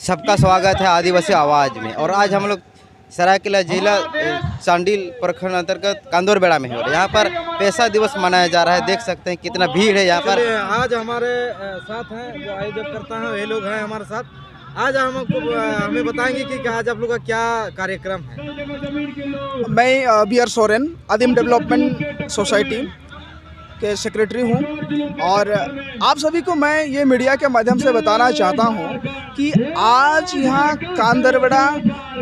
सबका स्वागत है आदिवासी आवाज़ में। और आज हम लोग सरायकेला जिला चांडिल प्रखंड अंतर्गत कांदोरबेड़ा में हो रहे, यहाँ पर पैसा दिवस मनाया जा रहा है। देख सकते हैं कितना भीड़ है यहाँ पर। आज हमारे साथ हैं जो आयोजक करता है, ये लोग हैं हमारे साथ। आज हमें बताएंगे कि आज आप लोग का क्या कार्यक्रम है। मैं बी आर सोरेन आदिम डेवलपमेंट सोसाइटी के सेक्रेटरी हूँ और आप सभी को मैं ये मीडिया के माध्यम से बताना चाहता हूँ कि आज यहाँ कांदरबेड़ा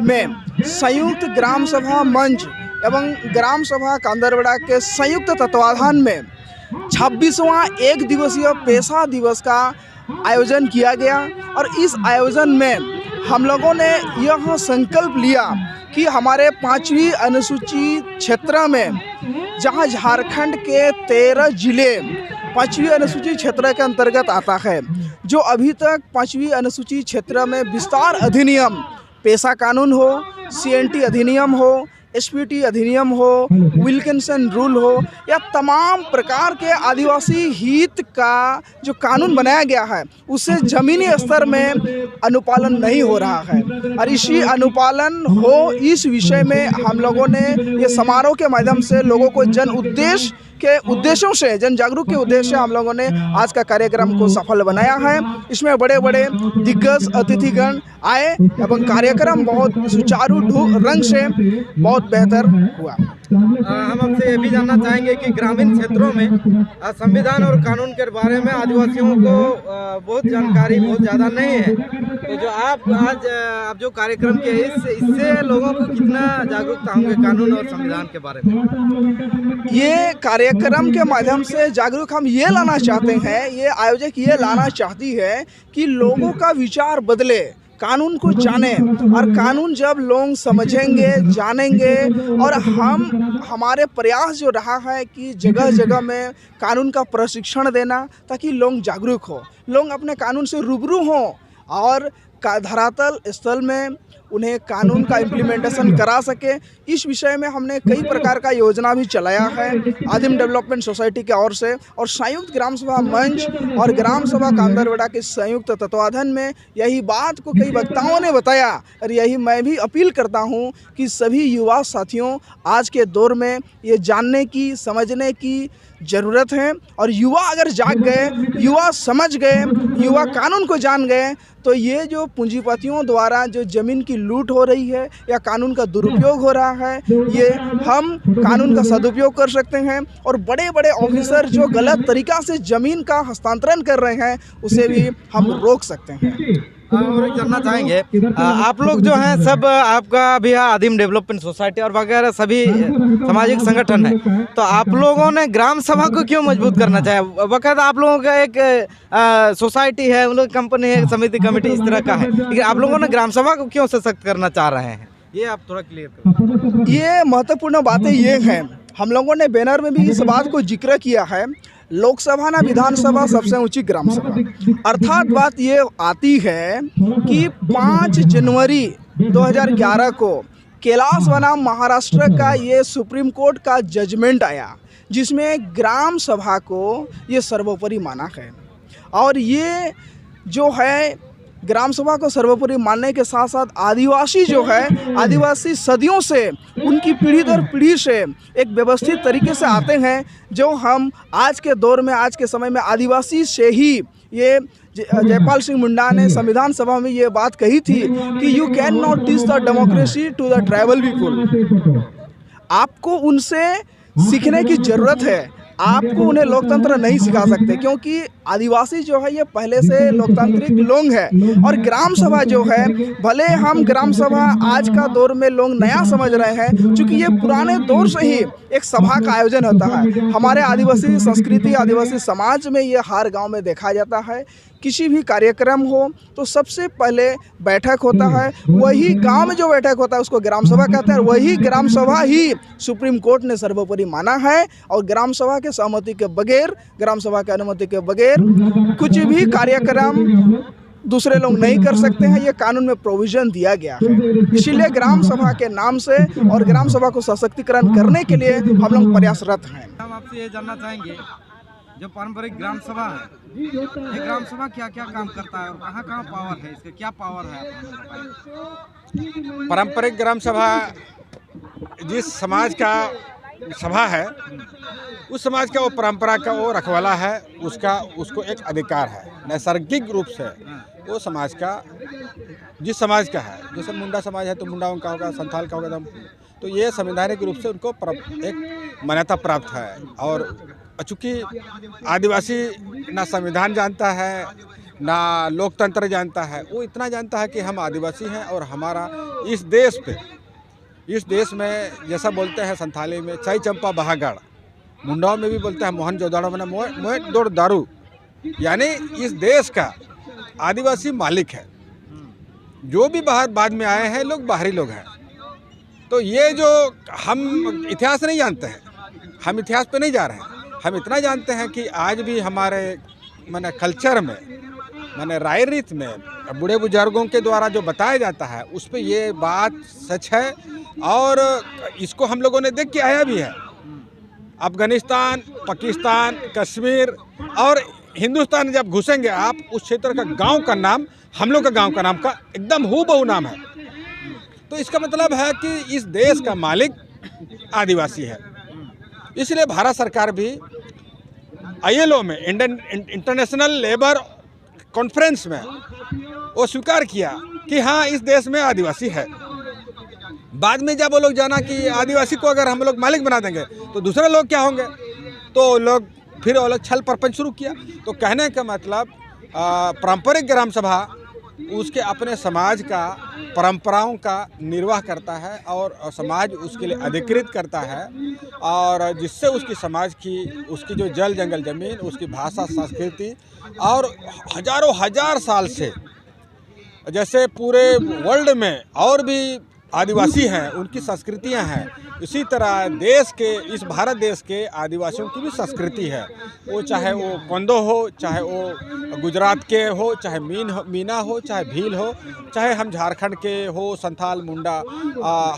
में संयुक्त ग्राम सभा मंच एवं ग्राम सभा कांदरबेड़ा के संयुक्त तत्वाधान में 26वां एक दिवसीय पेशा दिवस का आयोजन किया गया। और इस आयोजन में हम लोगों ने यह संकल्प लिया कि हमारे 5वीं अनुसूचित क्षेत्र में, जहां झारखंड के 13 जिले 5वीं अनुसूचित क्षेत्र के अंतर्गत आता है, जो अभी तक 5वीं अनुसूचित क्षेत्र में विस्तार अधिनियम, पेशा कानून हो, CNT अधिनियम हो, SPT अधिनियम हो, विल्किंसन रूल हो, या तमाम प्रकार के आदिवासी हित का जो कानून बनाया गया है उसे ज़मीनी स्तर में अनुपालन नहीं हो रहा है। और इसी अनुपालन हो, इस विषय में हम लोगों ने ये समारोह के माध्यम से लोगों को उद्देश्यों से जन जागरूक के उद्देश्य से हम लोगों ने आज का कार्यक्रम को सफल बनाया है। इसमें बड़े बड़े दिग्गज अतिथिगण आए एवं कार्यक्रम बहुत सुचारू रंग से बहुत बेहतर हुआ। हम आपसे ये भी जानना चाहेंगे कि ग्रामीण क्षेत्रों में संविधान और कानून के बारे में आदिवासियों को बहुत जानकारी बहुत ज़्यादा नहीं है, तो जो आप जो कार्यक्रम किए इससे लोगों को कितना जागरूकता होंगे कानून और संविधान के बारे में। ये कार्यक्रम के माध्यम से जागरूक हम ये लाना चाहते हैं, ये आयोजक ये लाना चाहती है कि लोगों का विचार बदले, कानून को जाने। और कानून जब लोग समझेंगे, जानेंगे, और हमारे प्रयास जो रहा है कि जगह जगह में कानून का प्रशिक्षण देना ताकि लोग जागरूक हो, लोग अपने कानून से रूबरू हों और धरातल स्थल में उन्हें कानून का इम्प्लीमेंटेशन करा सके। इस विषय में हमने कई प्रकार का योजना भी चलाया है आदिम डेवलपमेंट सोसाइटी की ओर से, और संयुक्त ग्राम सभा मंच और ग्राम सभा कांदरबेड़ा के संयुक्त तत्वाधान में यही बात को कई वक्ताओं ने बताया। और यही मैं भी अपील करता हूं कि सभी युवा साथियों, आज के दौर में ये जानने की, समझने की ज़रूरत है। और युवा अगर जाग गए, युवा समझ गए, युवा कानून को जान गए, तो ये जो पूंजीपतियों द्वारा जो ज़मीन की लूट हो रही है या कानून का दुरुपयोग हो रहा है, ये हम कानून का सदुपयोग कर सकते हैं। और बड़े बड़े ऑफिसर जो गलत तरीक़ा से ज़मीन का हस्तांतरण कर रहे हैं उसे भी हम रोक सकते हैं। और जानना चाहेंगे आप लोग जो हैं सब, आपका भी आदिम डेवलपमेंट सोसाइटी और वगैरह सभी सामाजिक संगठन है, तो आप लोगों ने ग्राम सभा को क्यों मजबूत करना चाहे? वक़्त आप लोगों का एक सोसाइटी है, उन लोग कंपनी है, समिति कमेटी इस तरह का है, लेकिन आप लोगों ने ग्राम सभा को क्यों सशक्त करना चाह रहे हैं? ये आप थोड़ा क्लियर करो। ये महत्वपूर्ण बातें ये हैं, हम लोगों ने बैनर में भी इस बात को जिक्र किया है, लोकसभा ना विधानसभा सबसे ऊंची ग्राम सभा। अर्थात बात ये आती है कि 5 जनवरी 2011 को कैलाश बनाम महाराष्ट्र का ये सुप्रीम कोर्ट का जजमेंट आया, जिसमें ग्राम सभा को ये सर्वोपरि माना है। और ये जो है ग्राम सभा को सर्वोपरि मानने के साथ साथ आदिवासी जो है, आदिवासी सदियों से, उनकी पीढ़ी दर पीढ़ी से एक व्यवस्थित तरीके से आते हैं, जो हम आज के दौर में, आज के समय में आदिवासी से ही, ये जयपाल सिंह मुंडा ने संविधान सभा में ये बात कही थी कि you can not teach the democracy to the tribal people. आपको उनसे सीखने की ज़रूरत है, आपको उन्हें लोकतंत्र नहीं सिखा सकते, क्योंकि आदिवासी जो है ये पहले से लोकतांत्रिक लोग हैं। और ग्राम सभा जो है, भले हम ग्राम सभा आज का दौर में लोग नया समझ रहे हैं, क्योंकि ये पुराने दौर से ही एक सभा का आयोजन होता है। हमारे आदिवासी संस्कृति, आदिवासी समाज में ये हर गांव में देखा जाता है। किसी भी कार्यक्रम हो तो सबसे पहले बैठक होता है, वही गांव में जो बैठक होता है उसको ग्राम सभा कहते हैं। वही ग्राम सभा ही सुप्रीम कोर्ट ने सर्वोपरि माना है। और ग्राम सभा के सहमति के बगैर, ग्राम सभा की अनुमति के बगैर कुछ भी कार्यक्रम दूसरे लोग नहीं कर सकते हैं, ये कानून में प्रोविज़न दिया गया है। इसीलिए ग्राम सभा के नाम से और ग्राम सभा को सशक्तिकरण करने के लिए हम लोग प्रयासरत हैं। हम आपसे ये जानना चाहेंगे, जो पारंपरिक ग्राम सभा है, ये ग्राम सभा क्या क्या काम करता है और कहाँ कहाँ पावर है, इसका क्या पावर है आप हमें बताएं। पारंपरिक ग्राम सभा जिस समाज का सभा है, उस समाज का वो परंपरा का वो रखवाला है, उसको एक अधिकार है नैसर्गिक रूप से। वो समाज का जिस समाज का है, जैसे मुंडा समाज है तो मुंडाओं का होगा, संथाल का होगा, तो ये संवैधानिक रूप से उनको एक मान्यता प्राप्त है। और चूँकि आदिवासी ना संविधान जानता है ना लोकतंत्र जानता है, वो इतना जानता है कि हम आदिवासी हैं और हमारा इस देश में जैसा बोलते हैं संथाली में चाई चंपा बहागढ़, मुंडाओं में भी बोलते हैं मोहन जोदाड़ो में मोए दौड़ दारू, यानी इस देश का आदिवासी मालिक है। जो भी बाहर बाद में आए हैं लोग बाहरी लोग हैं। तो ये जो हम इतिहास नहीं जानते हैं, हम इतिहास पे नहीं जा रहे हैं, हम इतना जानते हैं कि आज भी हमारे माने कल्चर में, माने राय रीत में बूढ़े बुजुर्गों के द्वारा जो बताया जाता है उस पर ये बात सच है। और इसको हम लोगों ने देख के आया भी है। अफगानिस्तान, पाकिस्तान, कश्मीर और हिंदुस्तान जब घुसेंगे आप, उस क्षेत्र का गांव का नाम हम लोग का गांव का नाम का एकदम हूबहू नाम है। तो इसका मतलब है कि इस देश का मालिक आदिवासी है। इसलिए भारत सरकार भी ILO में, इंटरनेशनल लेबर कॉन्फ्रेंस में वो स्वीकार किया कि हाँ इस देश में आदिवासी है। बाद में जब वो लोग जाना कि आदिवासी को अगर हम लोग मालिक बना देंगे तो दूसरे लोग क्या होंगे, तो लोग फिर वो लोग छल प्रपंच शुरू किया। तो कहने का मतलब पारंपरिक ग्राम सभा उसके अपने समाज का परंपराओं का निर्वाह करता है और समाज उसके लिए अधिकृत करता है, और जिससे उसकी समाज की, उसकी जो जल जंगल ज़मीन, उसकी भाषा, संस्कृति और हजारों हजार साल से जैसे पूरे वर्ल्ड में और भी आदिवासी हैं, उनकी संस्कृतियां हैं, इसी तरह देश के, इस भारत देश के आदिवासियों की भी संस्कृति है। वो चाहे वो कोंदो हो, चाहे वो गुजरात के हो, चाहे मीना हो, चाहे भील हो, चाहे हम झारखंड के हो, संथाल, मुंडा,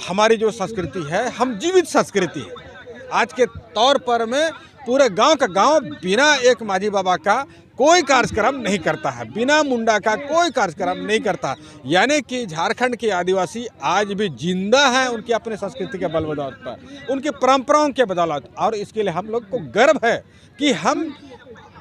हमारी जो संस्कृति है, हम जीवित संस्कृति है। आज के तौर पर में पूरे गांव का गांव बिना एक माझी बाबा का कोई कार्यक्रम नहीं करता है, बिना मुंडा का कोई कार्यक्रम नहीं करता। यानी कि झारखंड के आदिवासी आज भी जिंदा हैं उनकी अपनी संस्कृति के बल बदौलत पर, उनकी परंपराओं के बदौलत। और इसके लिए हम लोग को गर्व है कि हम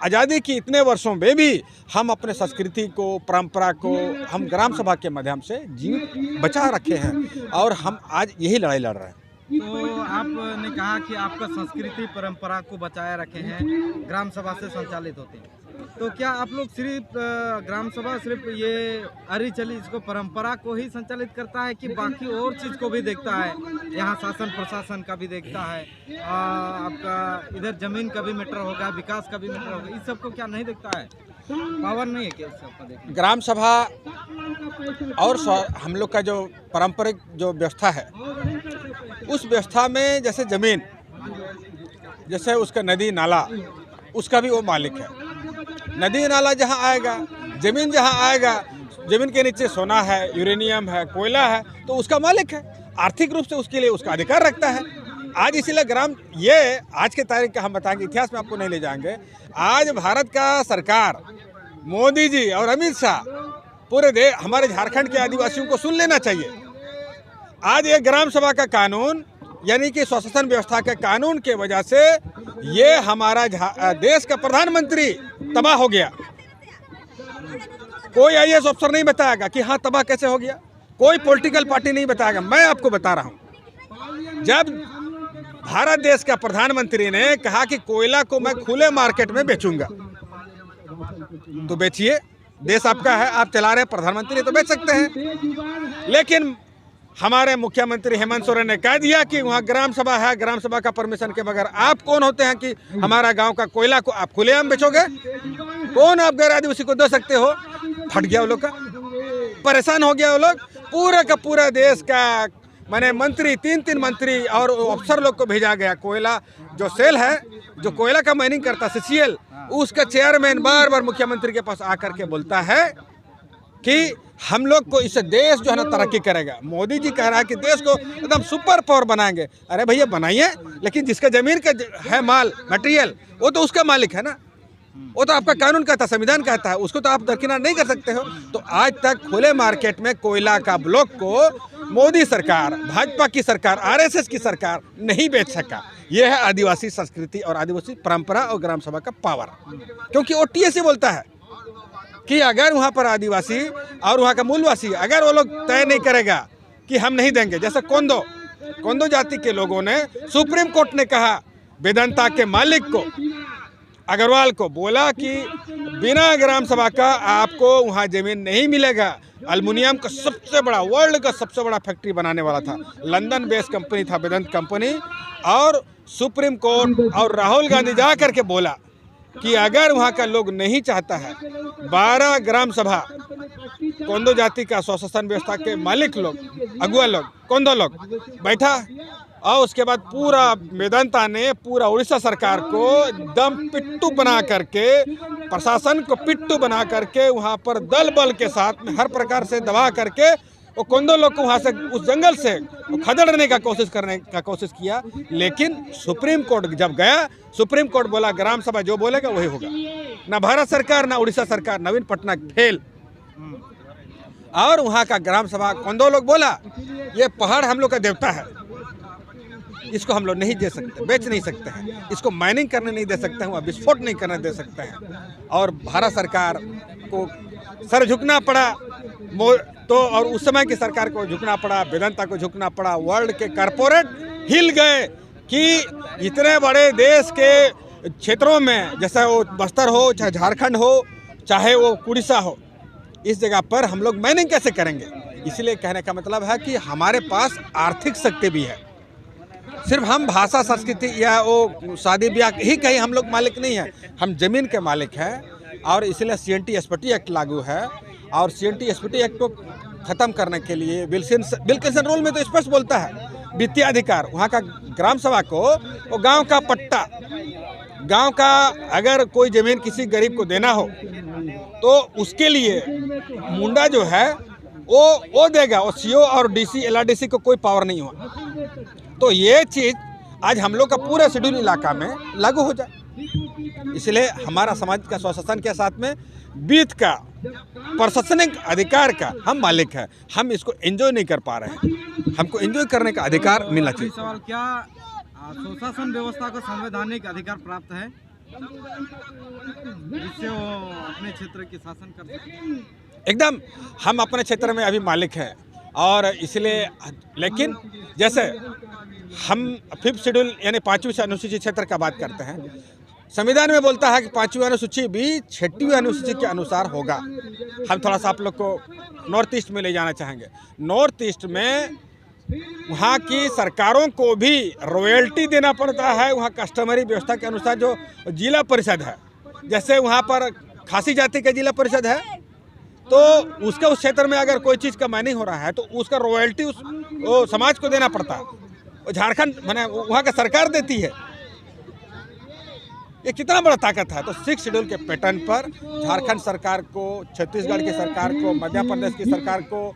आज़ादी की इतने वर्षों में भी हम अपने संस्कृति को, परंपरा को हम ग्राम सभा के माध्यम से जीवित बचा रखे हैं और हम आज यही लड़ाई लड़ रहे हैं। तो आपने कहा कि आपका संस्कृति परंपरा को बचाए रखे हैं, ग्राम सभा से संचालित होते हैं। तो क्या आप लोग सिर्फ ग्राम सभा सिर्फ ये अरी चली इसको परंपरा को ही संचालित करता है कि बाकी और चीज़ को भी देखता है? यहाँ शासन प्रशासन का भी देखता है, आपका इधर जमीन का भी मैटर होगा, विकास का भी मैटर होगा, इस सब को क्या नहीं देखता है? पावर नहीं है क्या इस सब का देखने? ग्राम सभा और हम लोग का जो पारंपरिक जो व्यवस्था है, उस व्यवस्था में जैसे ज़मीन, जैसे उसका नदी नाला, उसका भी वो मालिक है। नदी नाला जहाँ आएगा, ज़मीन जहाँ आएगा, ज़मीन के नीचे सोना है, यूरेनियम है, कोयला है, तो उसका मालिक है। आर्थिक रूप से उसके लिए उसका अधिकार रखता है। आज इसीलिए ग्राम, ये आज के तारीख का हम बताएंगे, इतिहास में आपको नहीं ले जाएंगे। आज भारत का सरकार, मोदी जी और अमित शाह, पूरे देश, हमारे झारखंड के आदिवासियों को सुन लेना चाहिए। आज ये ग्राम सभा का कानून, यानी कि स्वशासन व्यवस्था के कानून के वजह से ये हमारा देश का प्रधानमंत्री तबाह हो गया। कोई IAS अफसर नहीं बताएगा कि हाँ तबाह कैसे हो गया, कोई पॉलिटिकल पार्टी नहीं बताएगा। मैं आपको बता रहा हूँ, जब भारत देश का प्रधानमंत्री ने कहा कि कोयला को मैं खुले मार्केट में बेचूंगा, तो बेचिए, देश आपका है, आप चला रहे प्रधानमंत्री तो बेच सकते हैं। लेकिन हमारे मुख्यमंत्री हेमंत सोरेन ने कह दिया कि वहाँ ग्राम सभा है, ग्राम सभा का परमिशन के बगैर आप कौन होते हैं कि हमारा गांव का कोयला को आप खुलेआम बेचोगे? कौन आप गैर आदिवासी को दे सकते हो? फट गया वो लोग का, परेशान हो गया वो लोग। पूरे का पूरा देश का माने मंत्री, 3 मंत्री और अफसर लोग को भेजा गया। कोयला जो सेल है, जो कोयला का माइनिंग करता CCL, उसका चेयरमैन बार बार मुख्यमंत्री के पास आकर के बोलता है कि हम लोग को इससे देश जो है ना तरक्की करेगा। मोदी जी कह रहा है कि देश को एकदम सुपर पावर बनाएंगे। अरे भैया बनाइए, लेकिन जिसका ज़मीन का है माल, मटेरियल, वो तो उसका मालिक है ना। वो तो आपका कानून कहता है, संविधान कहता है, उसको तो आप दरकिनार नहीं कर सकते हो। तो आज तक खुले मार्केट में कोयला का ब्लॉक को मोदी सरकार, भाजपा की सरकार, आरएसएस की सरकार नहीं बेच सका। यह है आदिवासी संस्कृति और आदिवासी परंपरा और ग्राम सभा का पावर। क्योंकि वो टीएससी बोलता है कि अगर वहाँ पर आदिवासी और वहाँ का मूलवासी अगर वो लोग तय नहीं करेगा कि हम नहीं देंगे, जैसे कोंदो जाति के लोगों ने सुप्रीम कोर्ट ने कहा वेदांता के मालिक को, अग्रवाल को, बोला कि बिना ग्राम सभा का आपको वहाँ जमीन नहीं मिलेगा। एल्युमिनियम का सबसे बड़ा, वर्ल्ड का सबसे बड़ा फैक्ट्री बनाने वाला था, लंदन बेस्ड कंपनी था वेदांत कंपनी, और सुप्रीम कोर्ट और राहुल गांधी जा करके बोला कि अगर वहाँ का लोग नहीं चाहता है, 12 ग्राम सभा कोंदो जाति का स्वशासन व्यवस्था के मालिक लोग, अगुआ लोग, कोंदो लोग बैठा, और उसके बाद पूरा वेदांता ने पूरा उड़ीसा सरकार को दम पिट्टू बना करके, प्रशासन को पिट्टू बना करके वहाँ पर दल बल के साथ में हर प्रकार से दबा करके वो कोंदो लोग को वहाँ से उस जंगल से खदेड़ने का कोशिश किया। लेकिन सुप्रीम कोर्ट जब गया, सुप्रीम कोर्ट बोला ग्राम सभा जो बोलेगा वही होगा। ना भारत सरकार ना उड़ीसा सरकार, नवीन पटनायक फेल। और वहाँ का ग्राम सभा कोंदो लोग बोला ये पहाड़ हम लोग का देवता है, इसको हम लोग नहीं दे सकते, बेच नहीं सकते हैं, इसको माइनिंग करने नहीं दे सकते हैं, वहाँ विस्फोट नहीं करने दे सकते हैं। और भारत सरकार को सर झुकना पड़ा, तो और उस समय की सरकार को झुकना पड़ा, वेदांता को झुकना पड़ा। वर्ल्ड के कॉरपोरेट हिल गए कि इतने बड़े देश के क्षेत्रों में, जैसे वो बस्तर हो, चाहे झारखंड हो, चाहे वो उड़ीसा हो, इस जगह पर हम लोग माइनिंग कैसे करेंगे। इसलिए कहने का मतलब है कि हमारे पास आर्थिक शक्ति भी है, सिर्फ हम भाषा संस्कृति या वो शादी ब्याह ही कहीं हम लोग मालिक नहीं है, हम जमीन के मालिक हैं। और इसलिए CNT SPT एक्ट लागू है, और CNT SPT एक्ट को ख़त्म करने के लिए विल्किंसन रूल में तो स्पष्ट बोलता है वित्तीय अधिकार, वहाँ का ग्राम सभा को वो गांव का पट्टा, गांव का अगर कोई ज़मीन किसी गरीब को देना हो तो उसके लिए मुंडा जो है वो देगा, और CO और DC LRDC को कोई पावर नहीं हुआ। तो ये चीज़ आज हम लोग का पूरे शेड्यूल इलाका में लागू हो जाए। इसलिए हमारा समाज का स्वशासन के साथ में वित्त का, प्रशासनिक अधिकार का हम मालिक हैं, हम इसको एंजॉय नहीं कर पा रहे हैं, हमको एंजॉय करने का अधिकार मिलना चाहिए। सवाल, क्या स्वशासन व्यवस्था को संवैधानिक अधिकार प्राप्त है जिससे वो अपने क्षेत्र की शासन कर सके? एकदम, हम अपने क्षेत्र में अभी मालिक हैं, और इसलिए, लेकिन जैसे हम 5th शेड्यूल यानी 5वीं अनुसूचित क्षेत्र का बात करते हैं, संविधान में बोलता है कि 5वीं अनुसूची भी 6वीं अनुसूची के अनुसार होगा। हम थोड़ा सा आप लोग को नॉर्थ ईस्ट में ले जाना चाहेंगे। नॉर्थ ईस्ट में वहाँ की सरकारों को भी रॉयल्टी देना पड़ता है, वहाँ कस्टमरी व्यवस्था के अनुसार जो जिला परिषद है, जैसे वहाँ पर खासी जाति का जिला परिषद है, तो उसका उस क्षेत्र में अगर कोई चीज़ का माइनिंग हो रहा है तो उसका रॉयल्टी उस समाज को देना पड़ता है। झारखंड माने वहाँ का सरकार देती है। ये कितना बड़ा ताकत है। तो 6 शेड्यूल के पैटर्न पर झारखंड सरकार को, छत्तीसगढ़ की सरकार को, मध्य प्रदेश की सरकार को,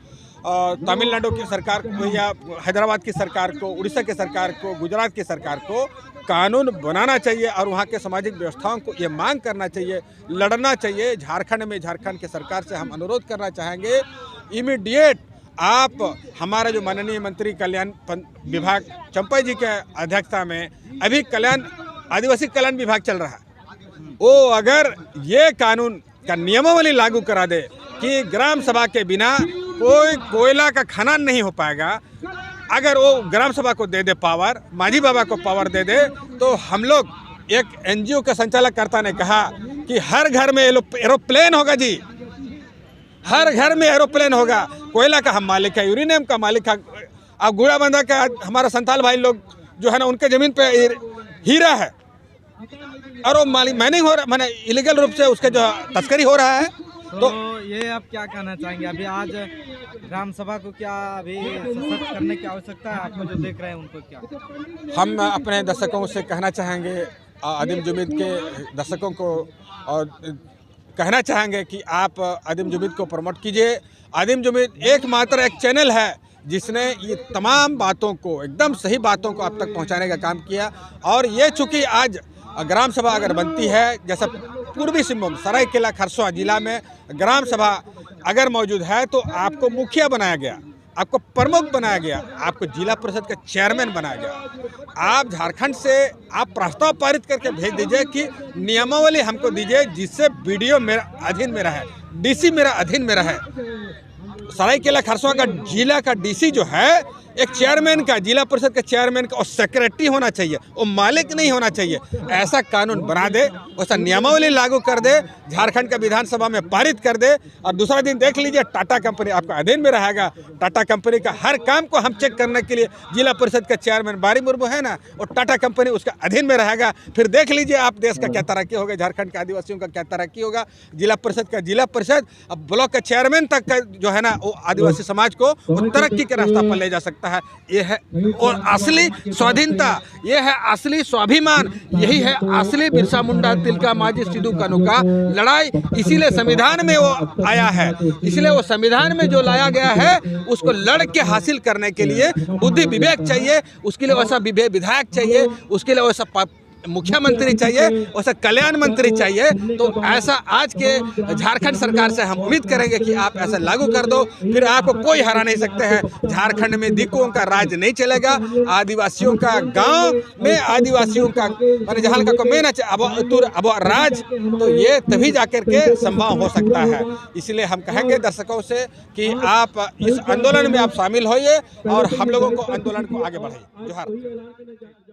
तमिलनाडु की सरकार को, या हैदराबाद की सरकार को, उड़ीसा की सरकार को, गुजरात की सरकार को कानून बनाना चाहिए, और वहाँ के सामाजिक व्यवस्थाओं को ये मांग करना चाहिए, लड़ना चाहिए। झारखंड में झारखंड की सरकार से हम अनुरोध करना चाहेंगे, इमीडिएट आप हमारे जो माननीय मंत्री कल्याण विभाग चंपा जी के अध्यक्षता में अभी आदिवासी कल्याण विभाग चल रहा है, वो अगर ये कानून का नियमावली लागू करा दे कि ग्राम सभा के बिना कोई कोयला का खनन नहीं हो पाएगा, अगर वो ग्राम सभा को दे दे पावर, माझी बाबा को पावर दे दे, तो हम लोग, एक NGO के संचालककर्ता ने कहा कि हर घर में एरोप्लेन होगा जी, हर घर में एरोप्लेन होगा। कोयला का हम मालिक है, यूरेनियम का मालिक है। अब गुड़ा बंदा का हमारा संताल भाई लोग जो है ना, उनके ज़मीन पे हीरा है, और वो माइनिंग हो रहा, माने इलीगल रूप से उसका जो तस्करी हो रहा है। तो ये आप क्या कहना चाहेंगे? अभी आज ग्राम सभा को क्या अभी सशक्त करने की आवश्यकता है? आपको जो देख रहे हैं उनको क्या हम अपने दर्शकों से कहना चाहेंगे, आदिम जुमीद के दर्शकों को, और कहना चाहेंगे कि आप आदिम जुमीद को प्रमोट कीजिए। आदिम जुमीद एकमात्र एक चैनल है जिसने ये तमाम बातों को, एकदम सही बातों को आप तक पहुंचाने का काम किया। और ये चूँकि आज ग्राम सभा अगर बनती है, जैसा पूर्वी सिंहभूम सरायकेला खरसुआ जिला में ग्राम सभा अगर मौजूद है तो आपको मुखिया बनाया गया, आपको प्रमुख बनाया गया, आपको जिला परिषद का चेयरमैन बनाया गया। आप झारखंड से आप प्रस्ताव पारित करके भेज दीजिए कि नियमावली हमको दीजिए जिससे बीडीओ मेरा अधीन में रहे, डीसी मेरा अधीन में रहे। सरायकेला खरसुआ का जिला का डीसी जो है एक चेयरमैन का, जिला परिषद के चेयरमैन का और सेक्रेटरी होना चाहिए, वो मालिक नहीं होना चाहिए। ऐसा कानून बना दे, वैसा नियमावली लागू कर दे, झारखंड का विधानसभा में पारित कर दे। और दूसरा दिन देख लीजिए टाटा कंपनी आपका अधीन में रहेगा। टाटा कंपनी का हर काम को हम चेक करने के लिए जिला परिषद का चेयरमैन बारी मुर्मू है ना, और टाटा कंपनी उसका अधीन में रहेगा। फिर देख लीजिए आप देश का क्या तरक्की होगा, झारखंड के आदिवासियों का क्या तरक्की होगा। जिला परिषद का जिला परिषद, अब ब्लॉक का चेयरमैन तक का जो है ना वो आदिवासी समाज को तरक्की के रास्ता पर ले जा सकता है। ये है और असली स्वाधीनता, ये है असली स्वाभिमान, यही है असली बिरसा मुंडा तिलका मांझी सिद्धू कान्हू का लड़ाई। इसीलिए संविधान में वो आया है, इसलिए वो संविधान में जो लाया गया है उसको लड़ के हासिल करने के लिए बुद्धि विवेक चाहिए, उसके लिए वैसा विधायक चाहिए, उसके लिए वैसा मुख्यमंत्री चाहिए, वैसा कल्याण मंत्री चाहिए। तो ऐसा आज के झारखंड सरकार से हम उम्मीद करेंगे कि आप ऐसा लागू कर दो, फिर आपको कोई हरा नहीं सकते हैं। झारखंड में दिक्कुओं का राज नहीं चलेगा, आदिवासियों का गांव में आदिवासियों का माने जहाँ का मेन अब राज, तो ये तभी जाकर के संभव हो सकता है। इसलिए हम कहेंगे दर्शकों से कि आप इस आंदोलन में आप शामिल होइए और हम लोगों को आंदोलन को आगे बढ़ाइए। जोहार।